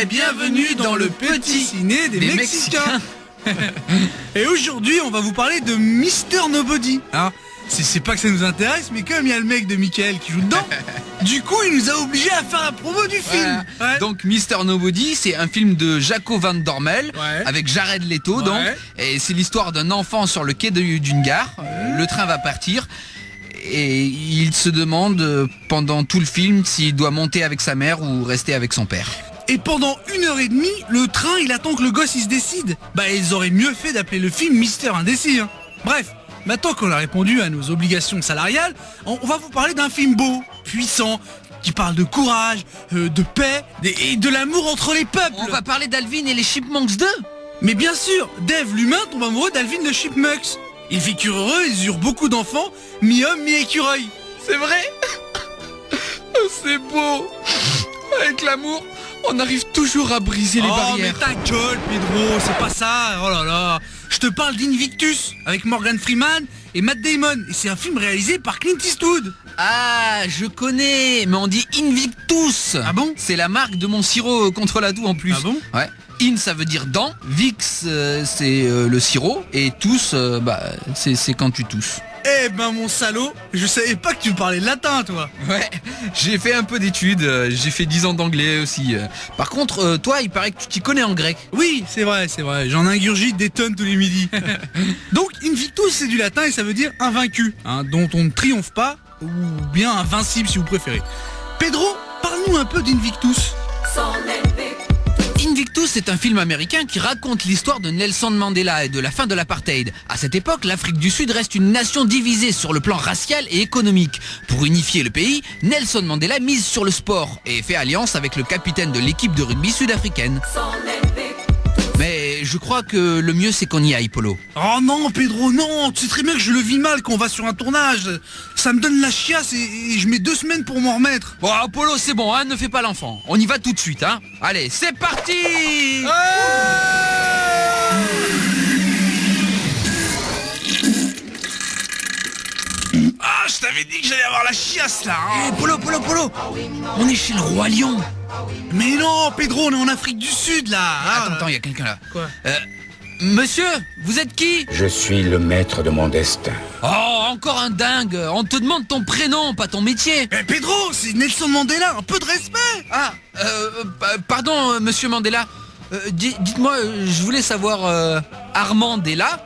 et bienvenue dans le petit ciné des Mexicains. Et aujourd'hui, on va vous parler de Mr. Nobody. Hein, c'est pas que ça nous intéresse, mais comme il y a le mec de Michael qui joue dedans, du coup, il nous a obligés à faire la promo du film. Ouais. Donc, Mr. Nobody, c'est un film de Jaco Van Dormel, Ouais. avec Jared Leto, Ouais. donc. Et c'est l'histoire d'un enfant sur le quai d'une gare. Le train va partir. Et il se demande pendant tout le film s'il doit monter avec sa mère ou rester avec son père. Et pendant 1h30, le train, il attend que le gosse il se décide. Bah, ils auraient mieux fait d'appeler le film Mister Indécis. Hein. Bref, maintenant qu'on a répondu à nos obligations salariales, on va vous parler d'un film beau, puissant, qui parle de courage, de paix et de l'amour entre les peuples. On va parler d'Alvin et les Chipmunks 2. Mais bien sûr, Dave l'humain tombe amoureux d'Alvin le Chipmunks. Ils figurent heureux, ils eurent beaucoup d'enfants, mi-homme, mi-écureuil. C'est vrai. C'est beau. Avec l'amour, on arrive toujours à briser les barrières. Mais ta gueule, Pedro, c'est pas ça. Oh là là. Je te parle d'Invictus, avec Morgan Freeman et Matt Damon. Et c'est un film réalisé par Clint Eastwood. Ah, je connais, mais on dit Invictus. Ah bon? C'est la marque de mon sirop contre la toux en plus. Ah bon? Ouais. In, ça veut dire dans. Vix, c'est le sirop. Et tous, c'est quand tu tousses. Eh ben mon salaud, je savais pas que tu parlais latin, toi. Ouais, j'ai fait un peu d'études. J'ai fait 10 ans d'anglais aussi. Par contre, toi, il paraît que tu t'y connais en grec. Oui, c'est vrai. J'en ingurgite des tonnes tous les midis. Donc, Invictus, c'est du latin et ça veut dire invaincu, hein, dont on ne triomphe pas, ou bien invincible si vous préférez. Pedro, parle-nous un peu d'Invictus. Invictus est un film américain qui raconte l'histoire de Nelson Mandela et de la fin de l'apartheid. À cette époque, l'Afrique du Sud reste une nation divisée sur le plan racial et économique. Pour unifier le pays, Nelson Mandela mise sur le sport et fait alliance avec le capitaine de l'équipe de rugby sud-africaine. Mais je crois que le mieux c'est qu'on y aille, Polo. Oh non, Pedro, non. Tu sais très bien que je le vis mal quand on va sur un tournage. Ça me donne la chiasse et je mets 2 semaines pour m'en remettre. Bon, Polo, c'est bon, hein, ne fais pas l'enfant. On y va tout de suite, hein. Allez, c'est parti. Ah, je t'avais dit que j'allais avoir la chiasse là. Hein. Polo, on est chez le roi lion. Mais non, Pedro, on est en Afrique du Sud là. Attends, il y a quelqu'un là. Quoi? Monsieur, vous êtes qui? Je suis le maître de mon destin. Oh, encore un dingue. On te demande ton prénom, pas ton métier. Eh, Pedro, c'est Nelson Mandela, un peu de respect. Ah, pardon, monsieur Mandela. Dites-moi, je voulais savoir, Armand est là?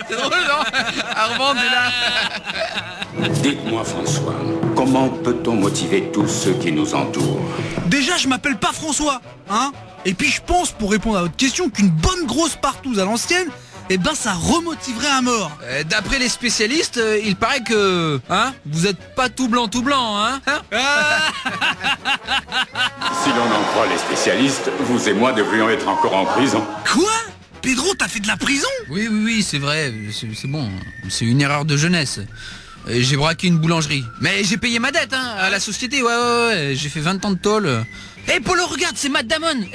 C'est drôle, non? Armand est là. Dites-moi, François, comment peut-on motiver tous ceux qui nous entourent? Déjà, je m'appelle pas François, hein. Et puis je pense, pour répondre à votre question, qu'une bonne grosse partouze à l'ancienne, eh ben ça remotiverait à mort. D'après les spécialistes, il paraît que, hein, vous êtes pas tout blanc, hein? Si l'on en croit les spécialistes, vous et moi devrions être encore en prison. Quoi? Pedro, t'as fait de la prison? Oui, c'est vrai, c'est bon. C'est une erreur de jeunesse. J'ai braqué une boulangerie. Mais j'ai payé ma dette, hein, à la société, ouais. J'ai fait 20 ans de tôle. Polo, regarde, c'est Matt Damon.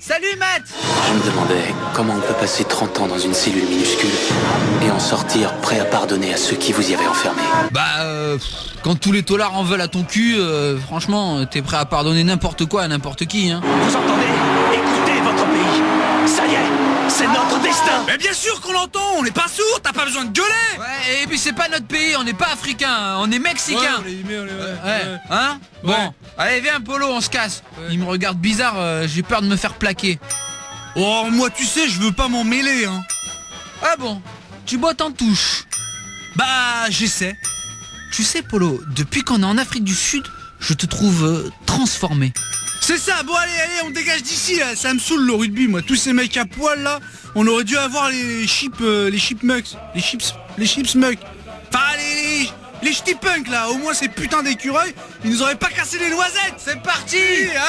Salut Matt. Je me demandais comment on peut passer 30 ans dans une cellule minuscule et en sortir prêt à pardonner à ceux qui vous y avaient enfermé. Quand tous les taulards en veulent à ton cul, franchement, t'es prêt à pardonner n'importe quoi à n'importe qui, hein. Vous entendez? Écoutez votre pays. Ça y est, c'est notre destin. Mais bien sûr qu'on l'entend, on n'est pas sourd, t'as pas besoin de gueuler. Ouais, et puis c'est pas notre pays, on n'est pas africain, on est mexicain. Ouais. Hein? Ouais. Bon, allez viens Polo, on se casse. Il me regarde bizarre, j'ai peur de me faire plaquer. Oh, moi tu sais, je veux pas m'en mêler, hein. Ah bon? Tu bottes en touche? Bah, j'essaie. Tu sais Polo, depuis qu'on est en Afrique du Sud, je te trouve transformé. C'est ça, bon allez, on dégage d'ici là, ça me saoule le rugby, moi. Tous ces mecs à poil là, on aurait dû avoir les chipmunks, les chipsmucks. Enfin, les ch'tipunks là, au moins ces putains d'écureuils, ils nous auraient pas cassé les noisettes. C'est parti, hein.